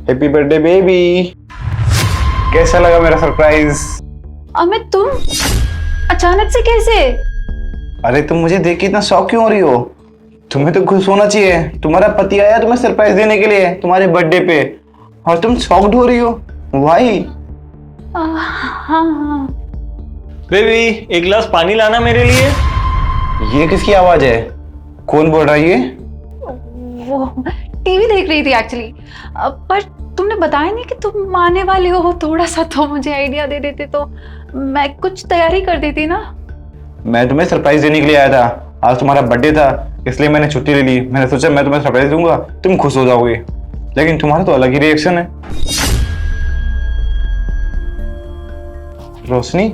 Happy birthday baby. कैसा लगा मेरा सरप्राइज? अमित तुम अचानक से कैसे? अरे तुम मुझे देख के इतना शॉक क्यों हो रही हो? तुम्हें तो खुश होना चाहिए, तुम्हारा पति आया तुम्हें सरप्राइज देने के लिए तुम्हारे बर्थडे पे, और तुम शॉक्ड हो रही हो। व्हाई? हाँ। बेबी एक गिलास पानी लाना मेरे लिए। ये किसकी आवाज है? कौन बोल रहा है ये? वो टीवी देख रही थी एक्चुअली, पर तुमने बताया नहीं कि तुम आने वाले हो। थोड़ा सा तो मुझे आइडिया दे देते तो मैं कुछ तैयारी कर देती ना। मैं तुम्हें सरप्राइज देने के लिए आया था। आज तुम्हारा बर्थडे था, इसलिए मैंने छुट्टी ले ली। मैंने सोचा मैं तुम्हें सरप्राइज दूंगा, तुम खुश हो जाओगे, लेकिन तुम्हारा तो अलग ही रिएक्शन है। रोशनी,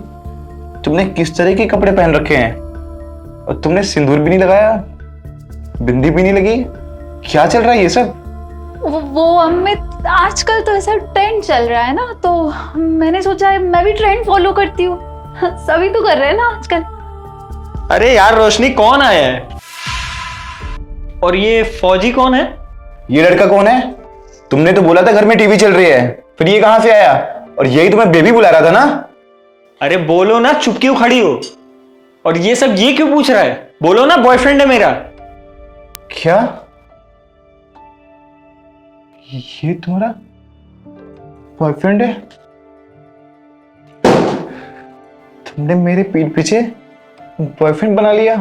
तुमने किस तरह के कपड़े पहन रखे हैं? और तुमने सिंदूर भी नहीं लगाया, बिंदी भी नहीं लगी। क्या चल रहा है ये सब? वो अमित आजकल तो ऐसा ट्रेंड चल रहा है ना, तो मैंने सोचा मैं भी ट्रेंड फॉलो करती हूँ। सभी तो कर रहे हैं ना आजकल। अरे यार रोशनी, कौन आया है? और ये फौजी कौन है? ये लड़का कौन है? तुमने तो बोला था घर में टीवी चल रही है, फिर ये कहां से आया? और यही तुम्हें बेबी बुला रहा था ना? अरे बोलो ना, चुप क्यों खड़ी हो? और ये सब ये क्यों पूछ रहा है? बोलो ना, बॉयफ्रेंड है मेरा। क्या ये तुम्हारा बॉयफ्रेंड है? तुमने मेरे पीठ पीछे बॉयफ्रेंड बना लिया?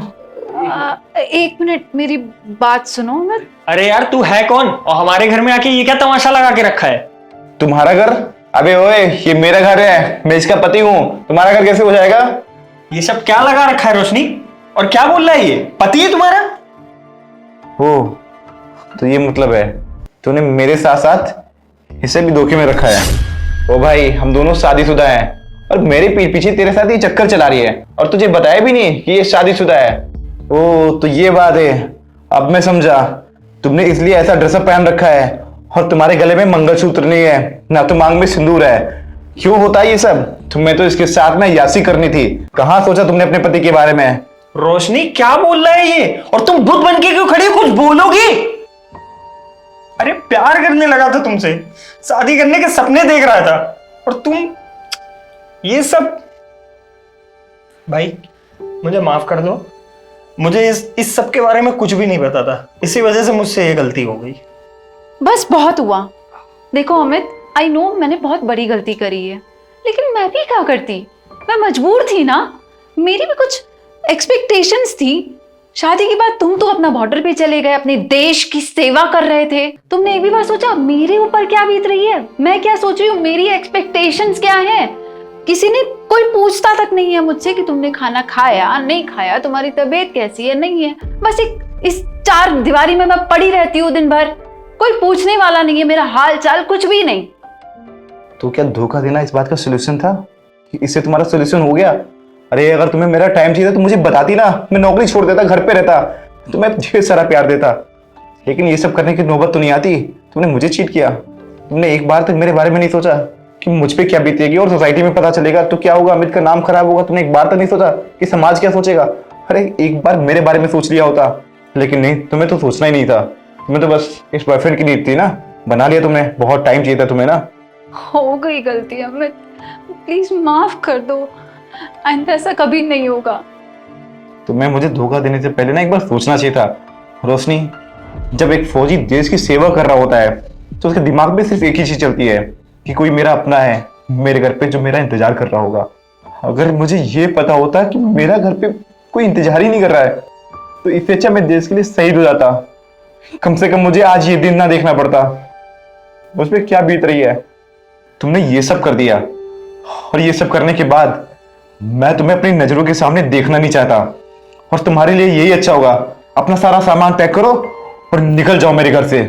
एक मिनट मेरी बात सुनो अमित। अरे यार तू है कौन, और हमारे घर में आके ये क्या तमाशा लगा के रखा है? तुम्हारा घर? अबे ओए, ये मेरा घर है, मैं इसका पति हूं, तुम्हारा घर कैसे हो जाएगा? ये सब क्या लगा रखा है रोशनी? और क्या बोल रहा है ये? पति है तुम्हारा? ओ, तो ये मतलब है तूने मेरे साथ साथ इसे भी धोखे में रखा है। ओ भाई, हम दोनों शादीशुदा हैं, और मेरे पीठ पीछे तेरे साथ ये चक्कर चला रही है, और तुझे बताया भी नहीं कि ये शादीशुदा है। ओ, तो ये बात है, अब मैं समझा। तुमने इसलिए ऐसा ड्रेसअप पहन रखा है, और तुम्हारे गले में मंगलसूत्र नहीं है, ना तो मांग में सिंदूर है। क्यों होता है ये सब? तुम्हें तो इसके साथ में यासी करनी थी। कहां सोचा तुमने अपने पति के बारे में? रोशनी क्या बोल रहा है ये? और तुम बुद्ध बन के क्यों खड़ी हो? कुछ बोलोगी? अरे प्यार करने लगा था तुमसे, शादी करने के सपने देख रहा था, और तुम ये सब। भाई मुझे माफ कर दो, मुझे इस सब के बारे में कुछ भी नहीं पता था, इसी वजह से मुझसे ये गलती हो गई। बस बहुत हुआ। देखो अमित, आई नो मैंने बहुत बड़ी गलती करी है, लेकिन मैं भी क्या करती? मैं मजबूर थी ना, मेरी भी कुछ एक्सपेक्टेशंस थी। शादी के बाद तुम तो अपना बॉर्डर पे चले गए, अपने देश की सेवा कर रहे थे। तुमने एक भी बार सोचा मेरे ऊपर क्या बीत रही है, मैं क्या सोच रही हूँ, मेरी एक्सपेक्टेशंस क्या है? किसी ने कोई पूछता तक नहीं है मुझसे कि तुमने खाना खाया नहीं खाया, तुम्हारी तबीयत कैसी है नहीं है। बस इस चार दीवारी में मैं पड़ी रहती हूँ दिन भर, कोई पूछने वाला नहीं है मेरा हाल चाल, कुछ भी नहीं। तो क्या धोखा देना इस बात का सोल्यूशन था? इससे तुम्हारा सोल्यूशन हो गया? अरे अगर तुम्हें मेरा टाइम चाहिए था तो मुझे बताती ना, मैं नौकरी छोड़ देता, घर पे रहता, तुम्हें ढेर सारा प्यार देता। लेकिन ये सब करने की नौबत तो नहीं आती। तुमने मुझे चीट किया। तुमने एक बार तक मेरे बारे में नहीं सोचा कि मुझ पे क्या बीतेगी, और सोसाइटी में पता चलेगा तो क्या होगा, अमित का नाम खराब होगा। तुमने एक बार तक नहीं सोचा कि समाज क्या सोचेगा? अरे एक बार मेरे बारे में सोच लिया होता। लेकिन नहीं, तुम्हें तो सोचना ही नहीं था। तुम्हें तो बस इस बॉयफ्रेंड की नीड थी ना, बना लिया तुमने। बहुत टाइम चाहिए था तुम्हें ना। हो गई गलती अमित, प्लीज माफ कर दो, आइंदा ऐसा कभी नहीं होगा। तुम्हें मुझे धोखा देने से पहले ना एक बार सोचना चाहिए था। रोशनी, जब एक फौजी देश की सेवा कर रहा होता है तो उसके दिमाग में सिर्फ एक ही चीज चलती है कि कोई मेरा अपना है मेरे घर पे जो मेरा इंतजार कर रहा होगा। अगर मुझे ये पता होता कि मेरा घर पे कोई इंतजार ही नहीं कर रहा है, तो इससे अच्छा मैं देश के लिए शहीद हो जाता। कम से कम मुझे आज ये दिन ना देखना पड़ता। उस पर क्या बीत रही है? तुमने ये सब कर दिया, और ये सब करने के बाद मैं तुम्हें अपनी नजरों के सामने देखना नहीं चाहता। और तुम्हारे लिए यही अच्छा होगा, अपना सारा सामान पैक करो और निकल जाओ मेरे घर से।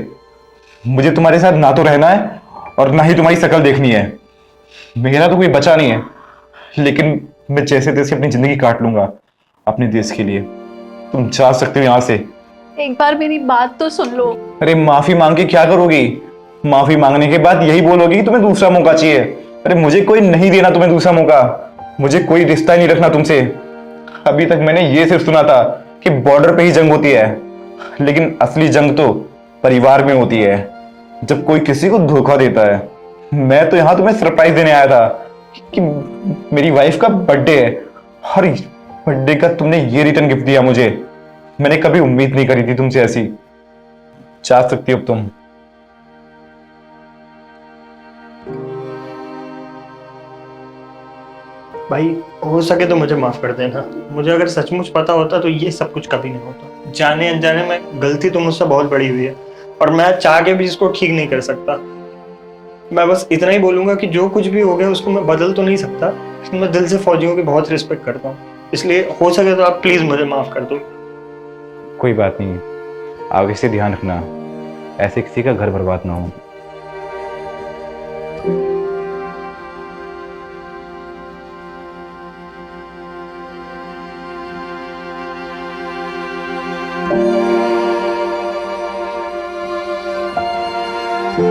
मुझे तुम्हारे साथ ना तो रहना है और ना ही तुम्हारी शक्ल देखनी है। मेरा तो कोई बचा नहीं है, लेकिन मैं जैसे तैसे अपनी जिंदगी काट लूंगा अपने देश के लिए। तुम जा सकते हो यहां से। एक बार मेरी बात तो सुन लो। अरे माफी मांग के क्या करोगी? माफी मांगने के बाद यही बोलोगी कि तुम्हें दूसरा मौका चाहिए। अरे मुझे कोई नहीं देना तुम्हें दूसरा मौका, मुझे कोई रिश्ता ही नहीं रखना तुमसे। अभी तक मैंने ये सिर्फ सुना था कि बॉर्डर पे ही जंग होती है, लेकिन असली जंग तो परिवार में होती है। जब कोई किसी को धोखा देता है। मैं तो यहाँ तुम्हें सरप्राइज देने आया था कि मेरी वाइफ का बर्थडे है, और बर्थडे का तुमने ये रिटर्न गिफ्ट दिया मुझे। मैंने कभी उम्मीद नहीं करी थी तुमसे ऐसी। जा सकती हो अब तुम। भाई हो सके तो मुझे माफ कर देना। मुझे अगर सचमुच पता होता तो ये सब कुछ कभी नहीं होता। जाने अनजाने में गलती तो मुझसे बहुत बड़ी हुई है, और मैं चाह के भी इसको ठीक नहीं कर सकता। मैं बस इतना ही बोलूंगा कि जो कुछ भी हो गया उसको मैं बदल तो नहीं सकता, लेकिन मैं दिल से फौजियों की बहुत रिस्पेक्ट करता हूँ। इसलिए हो सके तो आप प्लीज मुझे माफ कर दो। कोई बात नहीं, आगे से ध्यान रखना, ऐसे किसी का घर बर्बाद ना हो।